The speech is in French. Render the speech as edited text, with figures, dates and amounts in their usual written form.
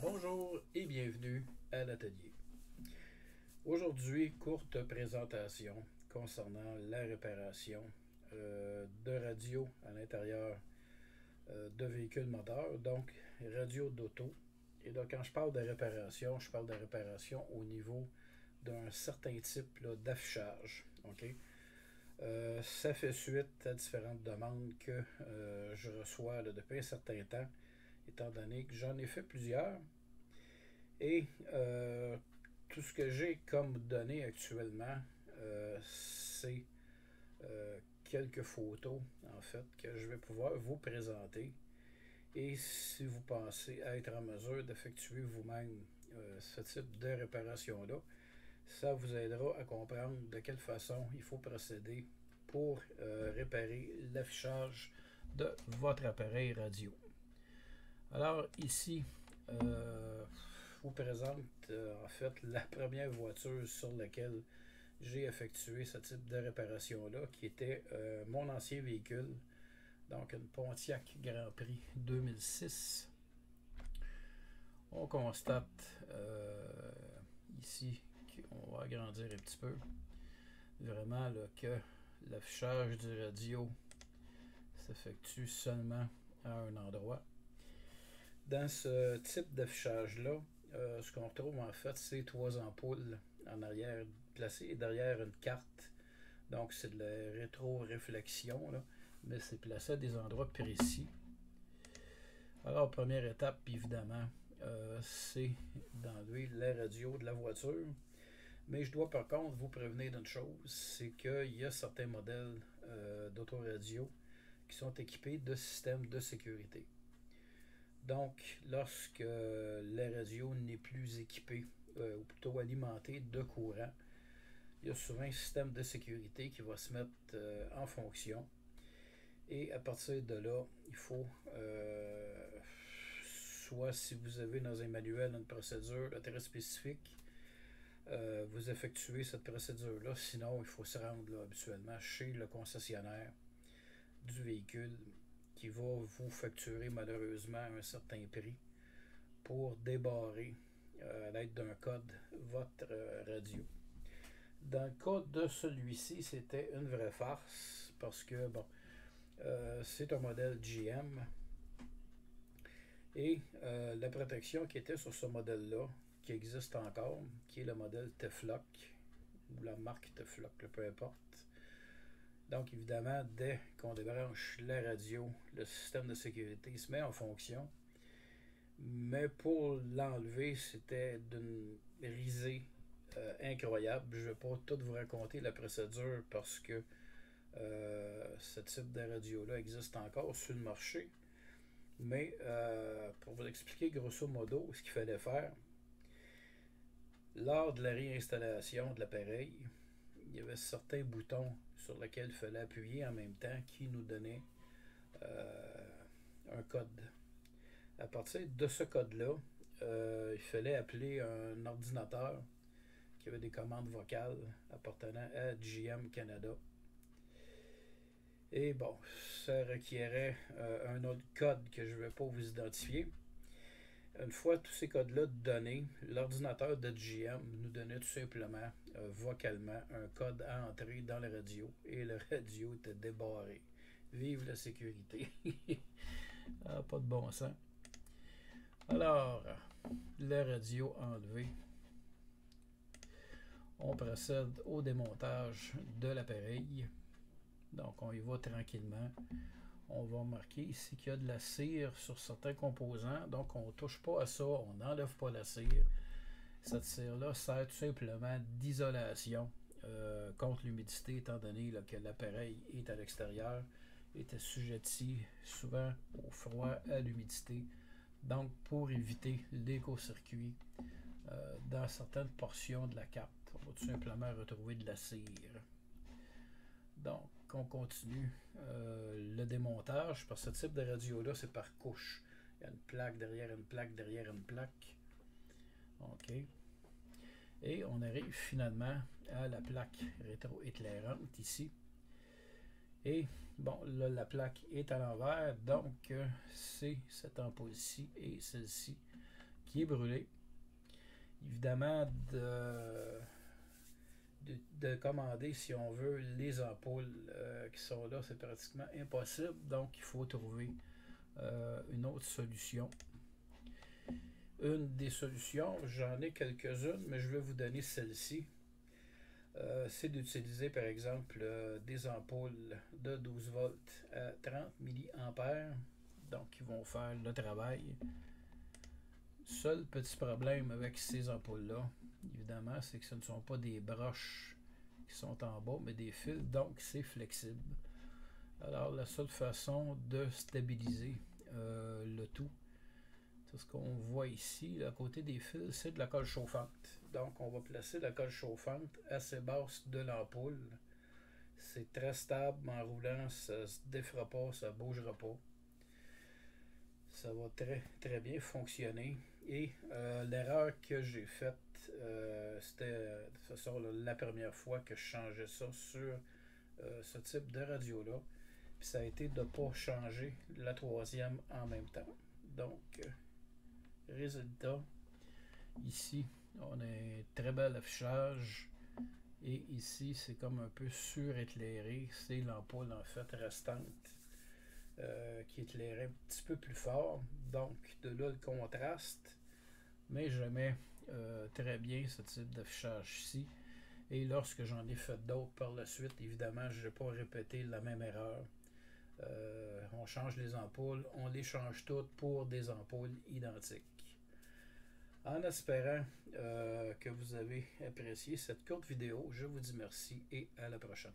Bonjour et bienvenue à l'atelier. Aujourd'hui, courte présentation concernant la réparation de radio à l'intérieur de véhicules moteurs, donc radio d'auto. Et donc quand je parle de réparation, je parle de réparation au niveau d'un certain type d'affichage. Okay? Ça fait suite à différentes demandes que je reçois depuis un certain temps, étant donné que j'en ai fait plusieurs. Et tout ce que j'ai comme données actuellement, c'est quelques photos, en fait, que je vais pouvoir vous présenter. Et si vous pensez être en mesure d'effectuer vous-même ce type de réparation-là, ça vous aidera à comprendre de quelle façon il faut procéder pour réparer l'affichage de votre appareil radio. Alors ici, je vous présente en fait la première voiture sur laquelle j'ai effectué ce type de réparation-là, qui était mon ancien véhicule, donc une Pontiac Grand Prix 2006. On constate ici, on va agrandir un petit peu, vraiment là, que l'affichage du radio s'effectue seulement à un endroit. Dans ce type d'affichage-là, ce qu'on retrouve en fait, c'est 3 ampoules en arrière, placées derrière une carte. Donc c'est de la rétro-réflexion, là, mais c'est placé à des endroits précis. Alors, première étape, évidemment, c'est d'enlever la radio de la voiture. Mais je dois par contre vous prévenir d'une chose, c'est qu'il y a certains modèles d'autoradio qui sont équipés de systèmes de sécurité. Donc, lorsque la radio n'est plus équipée, ou plutôt alimentée de courant, il y a souvent un système de sécurité qui va se mettre en fonction. Et à partir de là, il faut, soit si vous avez dans un manuel une procédure très spécifique, vous effectuez cette procédure-là. Sinon, il faut se rendre là, habituellement chez le concessionnaire du véhicule qui va vous facturer malheureusement un certain prix pour débarrer à l'aide d'un code votre radio. Dans le cas de celui-ci, c'était une vraie farce parce que bon, c'est un modèle GM et la protection qui était sur ce modèle-là, qui existe encore, qui est le modèle Tefloc ou la marque Tefloc, peu importe. Donc évidemment, dès qu'on débranche la radio, le système de sécurité se met en fonction. Mais pour l'enlever, c'était d'une risée incroyable. Je ne vais pas tout vous raconter la procédure parce que ce type de radio-là existe encore sur le marché. Mais pour vous expliquer grosso modo ce qu'il fallait faire, lors de la réinstallation de l'appareil, il y avait certains boutons sur lesquels il fallait appuyer en même temps qui nous donnaient un code. À partir de ce code-là, il fallait appeler un ordinateur qui avait des commandes vocales appartenant à GM Canada. Et bon, ça requérait un autre code que je ne vais pas vous identifier. Une fois tous ces codes-là donnés, l'ordinateur de GM nous donnait tout simplement vocalement un code à entrer dans la radio et le radio était débarré. Vive la sécurité! Ah, pas de bon sens. Alors, la radio enlevée. On procède au démontage de l'appareil. Donc, on y va tranquillement. On va remarquer ici qu'il y a de la cire sur certains composants. Donc, on ne touche pas à ça. On n'enlève pas la cire. Cette cire-là sert tout simplement d'isolation contre l'humidité, étant donné là, que l'appareil est à l'extérieur, est assujetti souvent au froid, à l'humidité. Donc, pour éviter l'éco-circuit dans certaines portions de la carte, on va tout simplement retrouver de la cire. Donc, on continue le démontage. Parce que ce type de radio-là, c'est par couche. Il y a une plaque derrière une plaque derrière une plaque. OK. Et on arrive finalement à la plaque rétroéclairante ici. Et bon, là, la plaque est à l'envers, donc c'est cette ampoule-ci et celle-ci qui est brûlée. Évidemment, de commander, si on veut, les ampoules qui sont là, c'est pratiquement impossible. Donc, il faut trouver une autre solution. Une des solutions, j'en ai quelques-unes, mais je vais vous donner celle-ci. C'est d'utiliser, par exemple, des ampoules de 12 volts à 30 mA. Donc, ils vont faire le travail. Seul petit problème avec ces ampoules-là, évidemment, c'est que ce ne sont pas des broches qui sont en bas, mais des fils, donc c'est flexible. Alors, la seule façon de stabiliser le tout, c'est ce qu'on voit ici, à côté des fils, c'est de la colle chauffante. Donc, on va placer la colle chauffante assez basse de l'ampoule. C'est très stable, en roulant, ça ne se défera pas, ça ne bougera pas. Ça va très très bien fonctionner. Et l'erreur que j'ai faite, c'était la première fois que je changeais ça sur ce type de radio-là. Puis ça a été de ne pas changer la troisième en même temps. Donc, résultat, ici, on a un très bel affichage. Et ici, c'est comme un peu suréclairé. C'est l'ampoule en fait restante qui éclairait un petit peu plus fort. Donc, de là le contraste. Mais j'aimais très bien ce type d'affichage-ci. Et lorsque j'en ai fait d'autres par la suite, évidemment, je n'ai pas répété la même erreur. On change les ampoules, on les change toutes pour des ampoules identiques. En espérant que vous avez apprécié cette courte vidéo, je vous dis merci et à la prochaine.